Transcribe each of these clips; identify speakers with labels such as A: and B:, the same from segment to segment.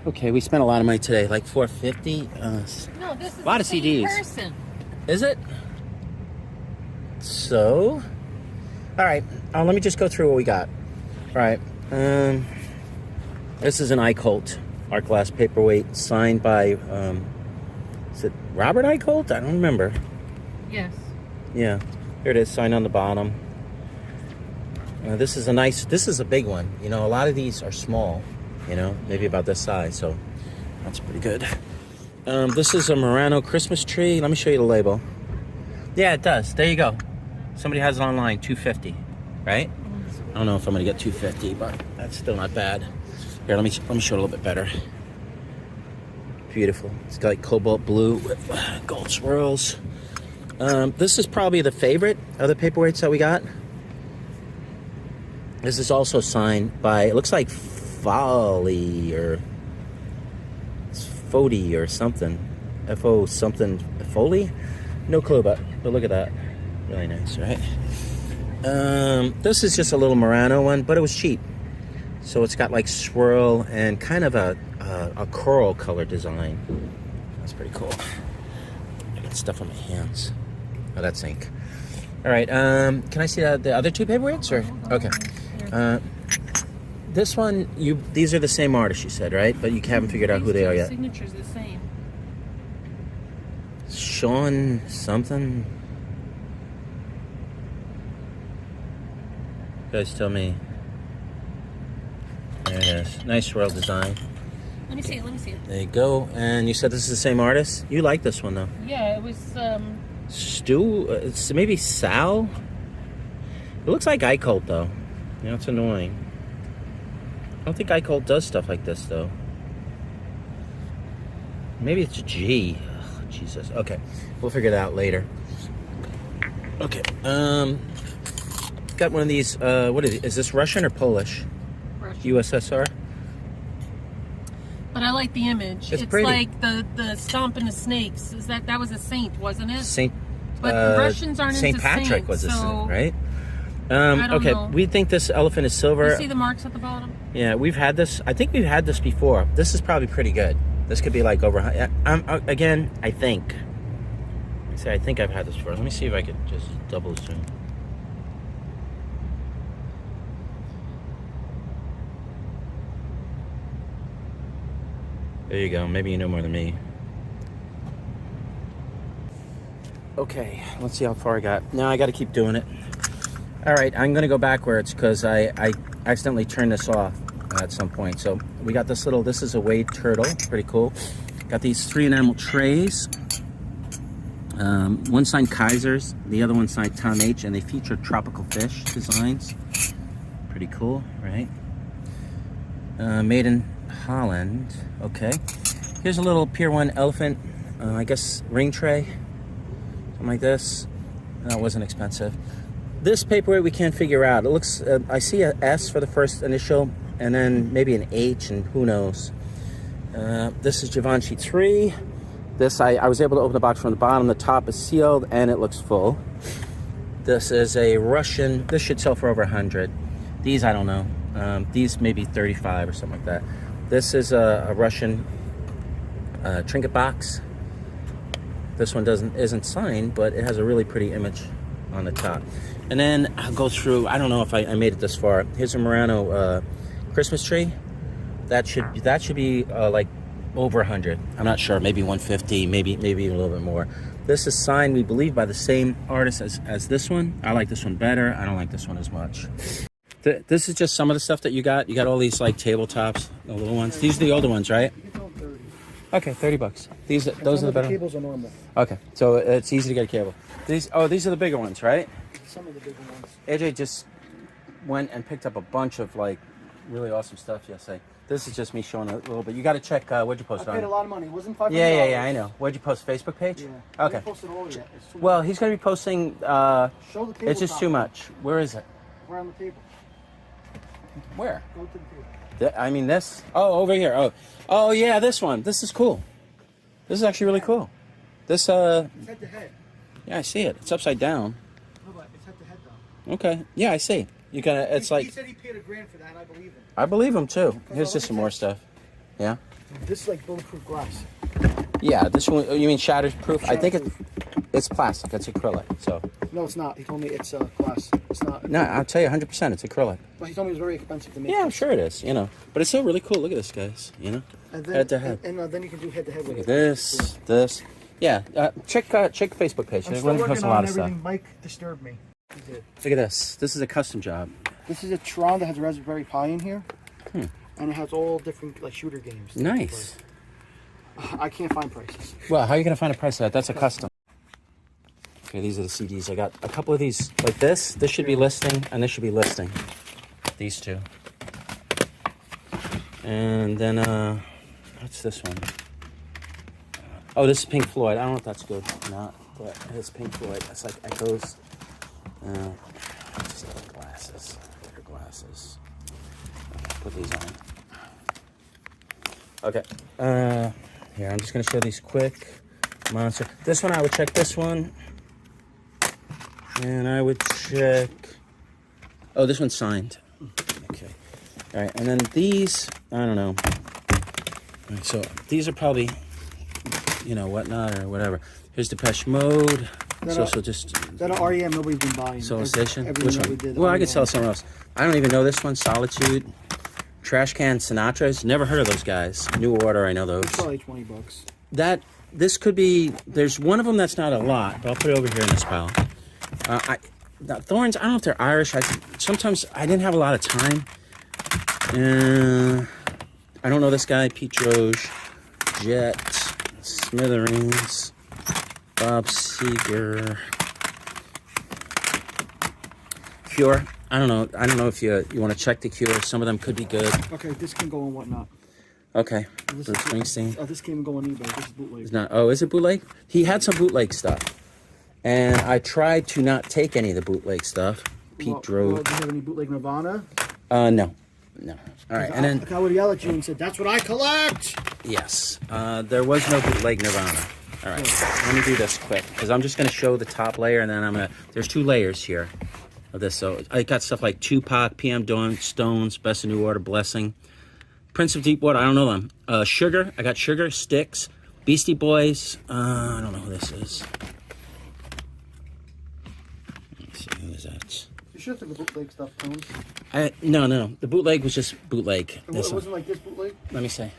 A: Okay, we spent a lot of money today, like $450.
B: No, this is
A: a lot of CDs.
B: Person.
A: Is it? So, all right. Let me just go through what we got. All right. This is an Eichholt art glass paperweight signed by, is it Robert Eichholt? I don't remember.
B: Yes.
A: Yeah. Here it is, signed on the bottom. This is a big one. You know, a lot of these are small, you know, maybe about this size, so that's pretty good. This is a Murano Christmas tree. Let me show you the label. Yeah, it does. There you go. Somebody has it online, $250, right? I don't know if I'm gonna get $250, but that's still not bad. Here, let me show it a little bit better. Beautiful. It's got like cobalt blue with gold swirls. This is probably the favorite of the paperweights that we got. This is also signed by, it looks like Folly or Fody or something. F-O something, Foley? No clue, but look at that. Really nice, right? This is just a little Murano one, but it was cheap. So it's got like swirl and kind of a coral color design. That's pretty cool. I got stuff on my hands. Oh, that's ink. All right, can I see the other two paperweights? Or okay. This one, these are the same artist, you said, right? But you haven't figured out who they are yet.
B: The signature's the same.
A: Sean something. You guys tell me. There it is. Nice swirl design.
B: Let me see it. Let me see it.
A: There you go. And you said this is the same artist? You like this one though?
B: Yeah, it was.
A: Stu. It's maybe Sal. It looks like Eichholt though. You know, it's annoying. I don't think Eichholt does stuff like this though. Maybe it's a G. Ugh, Jesus. Okay, we'll figure it out later. Okay. Got one of these. What is it? Is this Russian or Polish?
B: Russian.
A: USSR.
B: But I like the image. It's
A: pretty.
B: like the stomping the snakes. Is that was a saint, wasn't it?
A: Saint.
B: But the Russians aren't
A: Saint
B: into
A: Patrick
B: saints,
A: was a
B: so
A: saint, right?
B: I don't
A: okay,
B: know.
A: we think this elephant is silver.
B: You see the marks at the bottom?
A: Yeah, we've had this. I think we've had this before. This is probably pretty good. This could be like over. Again, I think. I think I've had this before. Let me see if I could just double zoom. There you go. Maybe you know more than me. Okay, let's see how far I got. Now I got to keep doing it. All right, I'm going to go backwards because I accidentally turned this off at some point. So we got this little, this is a Wade turtle. Pretty cool. Got these 3 enamel trays. One signed Kaiser's, the other one signed Tom H, and they feature tropical fish designs. Pretty cool, right? Made in Holland. Okay. Here's a little Pier 1 elephant, I guess ring tray. Something like this. That wasn't expensive. This paperweight we can't figure out. It looks, I see a S for the first initial, and then maybe an H, and who knows. This is Givenchy 3. This, I was able to open the box from the bottom. The top is sealed, and it looks full. This is a Russian, this should sell for over 100. These, I don't know. These maybe 35 or something like that. This is a Russian trinket box. This one isn't signed, but it has a really pretty image on the top. And then I'll go through, I don't know if I made it this far. Here's a Murano Christmas tree. That should be like over 100. I'm not sure, maybe 150, maybe even a little bit more. This is signed, we believe, by the same artist as this one. I like this one better. I don't like this one as much. This is just some of the stuff that you got. You got all these like tabletops, the little ones. These are the older ones, right? Okay, $30. Those are the better.
C: Cables are normal.
A: Okay, so it's easy to get a cable. These are the bigger ones, right?
C: Some of the bigger ones.
A: AJ just went and picked up a bunch of like really awesome stuff yesterday. This is just me showing a little bit. You got to check. What'd you post
C: I
A: on?
C: paid a lot of money. It wasn't $500.
A: Yeah. I know. What'd you post? Facebook page?
C: Yeah.
A: Okay.
C: I haven't posted all yet. It's too
A: Well,
C: much.
A: he's gonna be posting.
C: Show the cable.
A: It's just too much. Where is it?
C: We're on the table.
A: Where?
C: Go to the table.
A: I mean this. Oh, over here. Oh yeah, this one. This is cool. This is actually really cool. This
C: It's head to head.
A: Yeah, I see it. It's upside down.
C: No, but it's head to head though.
A: Okay. Yeah, I see. You gotta. It's like.
C: He said he paid $1,000 for that. And I believe him.
A: I believe him too. Here's just some more stuff. Yeah.
C: This is like bulletproof glass.
A: Yeah, this one. You mean shatterproof? I think it's plastic. It's acrylic. So.
C: No, it's not. He told me it's glass. It's not.
A: No, I'll tell you 100%. It's acrylic.
C: But he told me it was very expensive to make.
A: Yeah, I'm sure it is. You know, but it's still really cool. Look at this, guys. You know,
C: And then,
A: head to head.
C: And then you can do head to head with
A: Look
C: it.
A: at this. Yeah. Check Facebook page.
C: I'm
A: They're
C: still
A: going to post
C: working
A: a lot
C: on
A: of stuff.
C: everything. Mike disturbed me. He did.
A: Look at this. This is a custom job.
C: This is a Tron that has a Raspberry Pi in here.
A: Hmm.
C: And it has all different like shooter games.
A: Nice.
C: I can't find prices.
A: Well, how are you going to find a price of that? That's a custom. Okay, these are the CDs. I got a couple of these like this. This should be listing, and this should be listing. These two. And then, what's this one? Oh, this is Pink Floyd. I don't know if that's good or not, but it's Pink Floyd. It's like Echoes. Just glasses. Better glasses. Put these on. Okay. Here, I'm just going to show these quick. Monster. This one, I would check this one. And I would check... Oh, this one's signed. Okay. All right, and then these, I don't know. All right, so these are probably, you know, Whatnot or whatever. Here's Depeche Mode. So just...
C: That REM nobody's been buying.
A: Soul Station?
C: Everything
A: Which
C: that
A: one?
C: we did,
A: Well, I could
C: REM.
A: sell somewhere else. I don't even know this one. Solitude. Trash Can Sinatra's. Never heard of those guys. New Order, I know those.
C: It's probably $20.
A: This could be... There's one of them that's not a lot, but I'll put it over here in this pile. Thorns, I don't know if they're Irish. Sometimes I didn't have a lot of time. I don't know this guy. Pete Droge, Jet, Smithereens, Bob Seger, Cure. I don't know if you want to check the Cure. Some of them could be good.
C: Okay, this can go on Whatnot.
A: Okay.
C: This
A: Bruce Springsteen.
C: Oh, this can't even go on eBay. This is bootleg.
A: It's not. Oh, is it bootleg? He had some bootleg stuff. And I tried to not take any of the bootleg stuff. Pete Droge.
C: Do you have any bootleg Nirvana?
A: No. All right, and then...
C: I would yell at you and said, that's what I collect!
A: Yes. There was no bootleg Nirvana. All right, let me do this quick, because I'm just going to show the top layer, and then I'm going to... There's 2 layers here of this. So I got stuff like Tupac, PM Dawn, Stones, Best of New Order, Blessing, Prince of Deepwater, I don't know them. Sugar, I got Sugar, Styx, Beastie Boys, I don't know who this is. Let's see, who is that?
C: You should have took the bootleg stuff, Tones.
A: No. The bootleg was just bootleg.
C: It wasn't like this bootleg?
A: Let me see.
C: It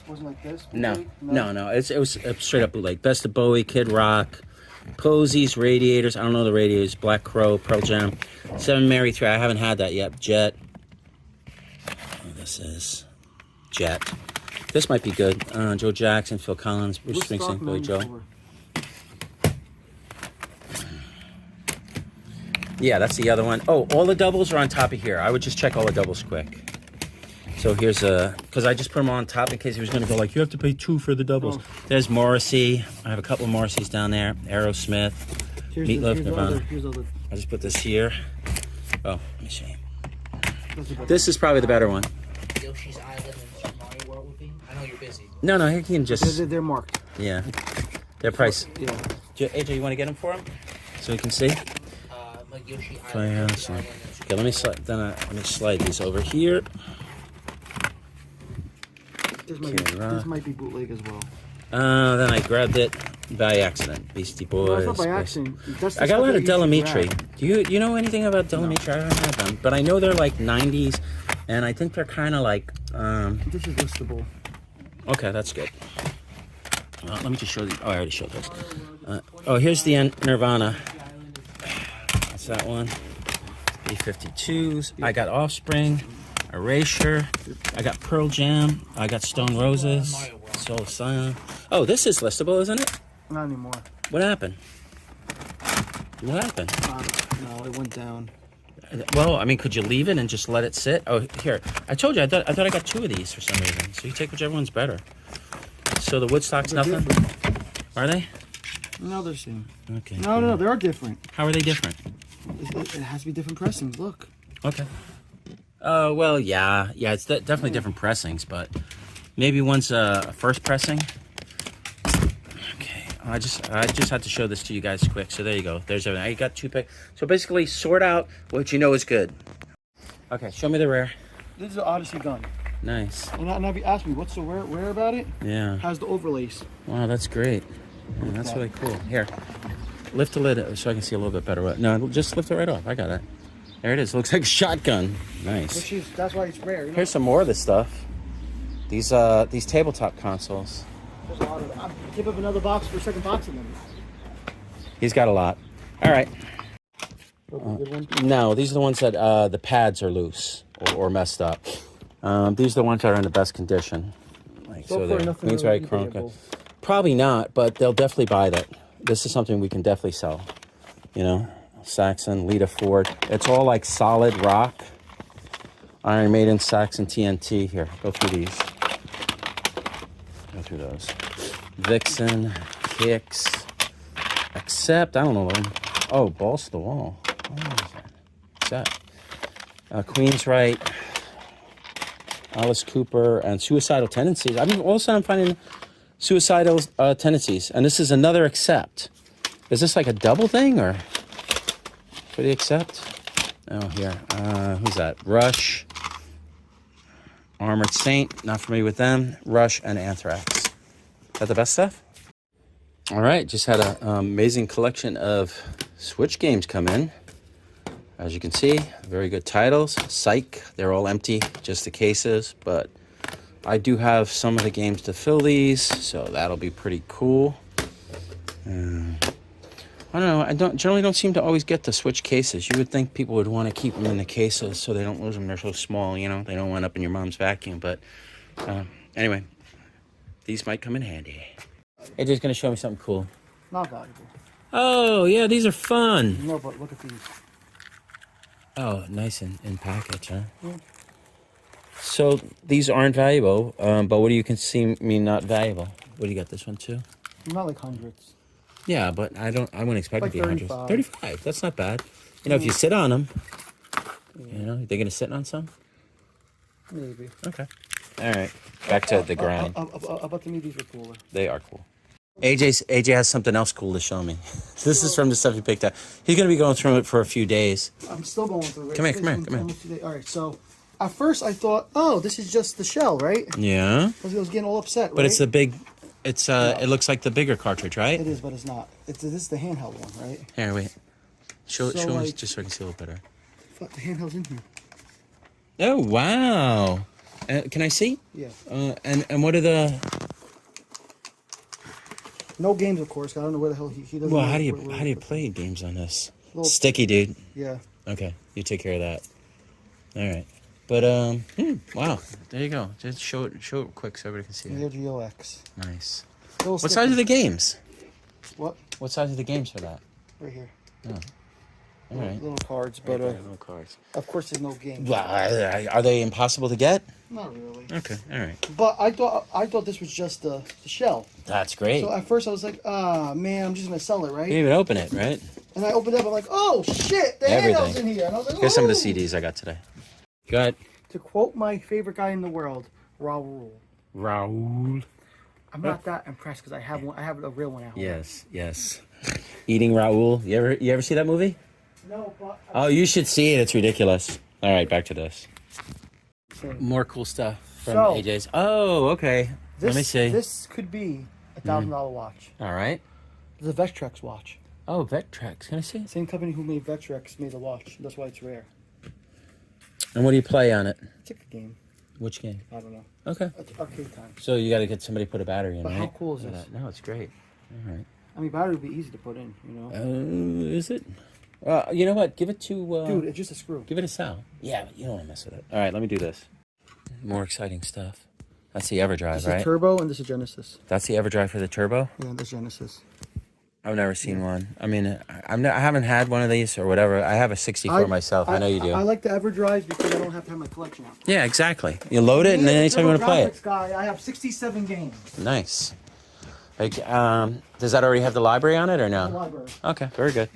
C: wasn't like this
A: No.
C: bootleg?
A: It was a straight up bootleg. Best of Bowie, Kid Rock, Posies, Radiators. I don't know the Radiators. Black Crow, Pearl Jam, 7 Mary 3. I haven't had that yet. Jet. Oh, this is Jet. This might be good. Joe Jackson, Phil Collins, Bruce Springsteen, Billy Joel. Yeah, that's the other one. Oh, all the doubles are on top of here. I would just check all the doubles quick. So here's because I just put them on top in case he was going to go like, you have to pay 2 for the doubles. Oh. There's Morrissey. I have a couple of Morrisseys down there. Aerosmith. Meatloaf, Nirvana. I just put this here. Oh, let me see. This is probably the better one.
D: Yoshi's Island and Super Mario World would be? I know you're busy.
A: No, he can just...
C: They're marked.
A: Yeah. Their price.
C: Yeah.
A: AJ, you want to get them for him? So we can see?
D: Like Yoshi
A: Island. Okay, let me slide these over here.
C: This might be bootleg as well.
A: Then I grabbed it by accident. Beastie Boys.
C: No, it's not by accident.
A: I got a lot of Delamitri. Do you know anything about Delamitri? I haven't had them, but I know they're like 90s, and I think they're kind of like...
C: This is listable.
A: Okay, that's good. Let me just show you. Oh, I already showed those. Here's the Nirvana. That's that one. B-52s. I got Offspring. Erasure. I got Pearl Jam. I got Stone Roses. Soul Asylum. Oh, this is listable, isn't it?
C: Not anymore.
A: What happened? No,
C: it went down.
A: Well, I mean, could you leave it and just let it sit? Oh, here. I told you, I thought I got 2 of these for some reason. So you take whichever one's better. So the Woodstock's nothing?
C: Different.
A: Are they?
C: No, they're the same.
A: Okay.
C: No, they are different.
A: How are they different?
C: It has to be different pressings. Look.
A: Okay. Well, yeah, it's definitely different pressings, but maybe one's a first pressing. Okay, I just had to show this to you guys quick. So there you go. There's everything. I got 2 picks. So basically, sort out what you know is good. Okay, show me the rare.
C: This is an Odyssey gun.
A: Nice.
C: And if you ask me what's so rare about it,
A: Yeah.
C: has the overlays.
A: Wow, that's great. Yeah, that's really cool. Here, lift the lid so I can see a little bit better. No, just lift it right off. I got it. There it is. Looks like a shotgun. Nice.
C: That's why it's rare. You know?
A: Here's some more of this stuff. These tabletop consoles.
C: There's a lot of I'll give up another box for a second box of them.
A: He's got a lot. All right.
C: Good one.
A: No, these are the ones that the pads are loose or messed up. These are the ones that are in the best condition. Like
C: So far, nothing
A: Queens
C: really
A: White Chrome.
C: debatable.
A: Probably not, but they'll definitely buy that. This is something we can definitely sell. You know, Saxon, Lita Ford. It's all like solid rock. Iron Maiden, Saxon, TNT. Here, go through these. Go through those. Vixen, Kicks, Accept. I don't know them. Oh, Balls to the Wall. What is that? What's that? Queensryche, Alice Cooper, and Suicidal Tendencies. I mean, all of a sudden I'm finding Suicidal Tendencies, and this is another Accept. Is this like a double thing or for the Accept? Oh, here. Who's that? Rush, Armored Saint. Not familiar with them. Rush and Anthrax. Is that the best stuff? All right, just had an amazing collection of Switch games come in. As you can see, very good titles. Psych, they're all empty, just the cases, but I do have some of the games to fill these, so that'll be pretty cool. I don't know, I generally don't seem to always get the Switch cases. You would think people would want to keep them in the cases so they don't lose them. They're so small, you know, they don't wind up in your mom's vacuum, but anyway, these might come in handy. Hey, just gonna show me something cool.
C: Not valuable.
A: Oh, yeah, these are fun.
C: No, but look at these.
A: Oh, nice in package, huh?
C: Yeah.
A: So these aren't valuable, but what do you consider me not valuable? What do you got? This one too?
C: Not like hundreds.
A: Yeah, but I wouldn't expect
C: Like
A: it to be hundreds.
C: 35.
A: 35. That's not bad. You know, if you sit on them, you know, they're gonna sit on some.
C: Maybe.
A: Okay. All right. Back to the grind.
C: About to me, these were cooler.
A: They are cool. AJ has something else cool to show me. This is from the stuff he picked up. He's gonna be going through it for a few days.
C: I'm still going through it.
A: Come here.
C: All right, so at first I thought, oh, this is just the shell, right?
A: Yeah.
C: I was getting all upset, right?
A: But it's the big. It's It looks like the bigger cartridge, right?
C: It is, but it's not. This is the handheld one, right?
A: Here, wait. Show
C: So,
A: me
C: like-
A: just so I can see a little better.
C: Fuck, the handheld's in here.
A: Oh wow! Can I see?
C: Yeah.
A: And what are the?
C: No games, of course. I don't know where the hell he doesn't.
A: Well,
C: know
A: how do
C: where
A: you play games on this?
C: Little-
A: Sticky, dude.
C: Yeah.
A: Okay, you take care of that. All right, but wow, there you go. Just show it quick so everybody can see it.
C: GOX.
A: Nice.
C: Little
A: What
C: sticker.
A: size are the games?
C: What?
A: What size are the games for that?
C: Right here.
A: Oh, all right.
C: Little cards, but
A: Right there, little cards.
C: of course there's no games.
A: Well, are they impossible to get?
C: Not really.
A: Okay, all right.
C: But I thought this was just the shell.
A: That's great.
C: So at first I was like, ah, man, I'm just gonna sell it,
A: You
C: right?
A: didn't even open it, right?
C: And I opened it up. I'm like, oh shit, the
A: Everything.
C: handheld's in here. And I was like,
A: Here's some of the
C: ooh.
A: CDs I got today. Go ahead.
C: To quote my favorite guy in the world, Raul.
A: Raoul.
C: I'm not that impressed because I have one. I have a real one at home.
A: Yes. Eating Raoul. You ever see that movie?
C: No, but
A: Oh, you should see it. It's ridiculous. All right, back to this.
C: Same.
A: More cool stuff from
C: So-
A: AJ's. Oh, okay. Let me see.
C: This could be $1,000 watch.
A: All right.
C: It's a Vectrex watch.
A: Oh, Vectrex. Can I see it?
C: Same company who made Vectrex made the watch. That's why it's rare.
A: And what do you play on it?
C: It's like a game.
A: Which game?
C: I don't know.
A: Okay.
C: It's arcade time.
A: So you got to get somebody to put a battery in,
C: But
A: right?
C: how cool is
A: For
C: this?
A: that. No, it's great. All right.
C: I mean, battery would be easy to put in, you know?
A: Is it? You know what? Give it to...
C: Dude, it's just a screw.
A: Give it to Sal. Yeah, but you don't want to mess with it. All right, let me do this. More exciting stuff. That's the Everdrive,
C: This
A: right?
C: is Turbo and this is Genesis.
A: That's the Everdrive for the Turbo?
C: Yeah, that's Genesis.
A: I've never seen one. I mean, I haven't had one of these or whatever. I have a 64 myself. I know you do.
C: I like the Everdrives because I don't have to have my collection out.
A: Yeah, exactly. You load it and then anytime you want to play it.
C: Guy, I have 67 games.
A: Nice. Like, does that already have the library on it or
C: in the
A: no?
C: library.
A: Okay, very good.